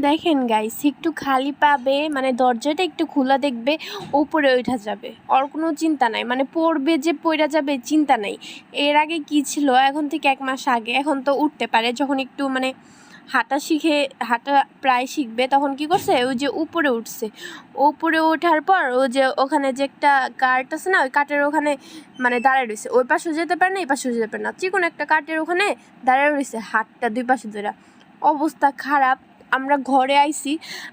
দেখেন গাইস, একটু খালি পাবে, মানে দরজাটা একটু খোলা দেখবে, উপরে ওঠা যাবে। ওর কোনো চিন্তা নাই, মানে পড়বে যে পড়া যাবে চিন্তা নাই। এর আগে কি ছিল, এখন থেকে 1 মাস আগে, এখন তো উঠতে পারে। যখন একটু মানে হাঁটা প্রায় শিখবে, তখন কি করছে, ওই যে উপরে উঠছে। উপরে ওঠার পর ও যে ওখানে যে একটা কাঠ আছে না, ওই কাঠের ওখানে মানে দাঁড়ায় রয়েছে। ওই পাশেও যেতে পারে না, এই পাশেও যেতে পারে না, চিকন একটা কাঠের ওখানে দাঁড়ায় রয়েছে, হাতটা 2 পাশে ধরে। অবস্থা খারাপ। আমরা ঘরে আইছি,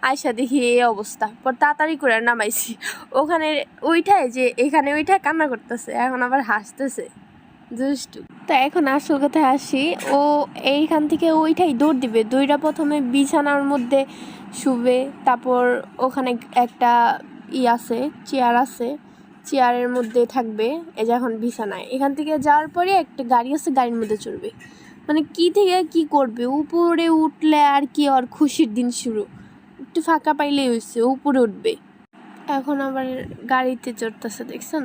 আইসা দেখি এই অবস্থা। পর তাড়াতাড়ি করে নামাইছি। ওখানে ওইটাই যে এখানে ওইটাই কান্না করতেছে, এখন আবার হাসতেছে, দুষ্টু। তা এখন আসল কথায় আসি, ও এইখান থেকে ওইটাই দৌড় দিবে। দৌড়া প্রথমে বিছানার মধ্যে শুবে, তারপর ওখানে একটা আছে, চেয়ার আছে, চেয়ারের মধ্যে থাকবে। এই যে এখন বিছানায়, এখান থেকে যাওয়ার পরে একটা গাড়ি আছে, গাড়ির মধ্যে চড়বে। মানে কি থেকে কি করবে, উপরে উঠলে আর কি ওর খুশির দিন শুরু। একটু ফাঁকা পাইলেই হয়েছে, উপরে উঠবে। এখন আবার গাড়িতে চড়তেছে, দেখছেন?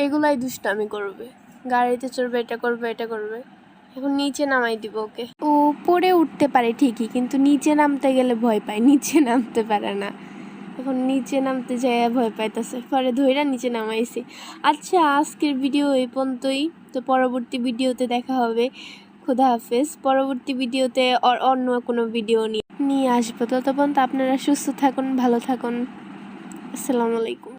এগুলাই দুষ্টামি করবে, গাড়িতে চড়বে, এটা করবে, এটা করবে। এখন নিচে নামাই দিব ওকে। ও পরে উঠতে পারে ঠিকই, কিন্তু নিচে নামতে গেলে ভয় পায়, নিচে নামতে পারে না। এখন নিচে নামতে যায় ভয় পাইতেছে, পরে ধইরা নিচে নামাইছি। আচ্ছা, আজকের ভিডিও এই পর্যন্তই। তো পরবর্তী ভিডিওতে দেখা হবে। খোদা হাফেজ। পরবর্তী ভিডিওতে অন্য কোনো ভিডিও নিয়ে আসবো। ততক্ষণ তো আপনারা সুস্থ থাকুন, ভালো থাকুন। আসসালামু আলাইকুম।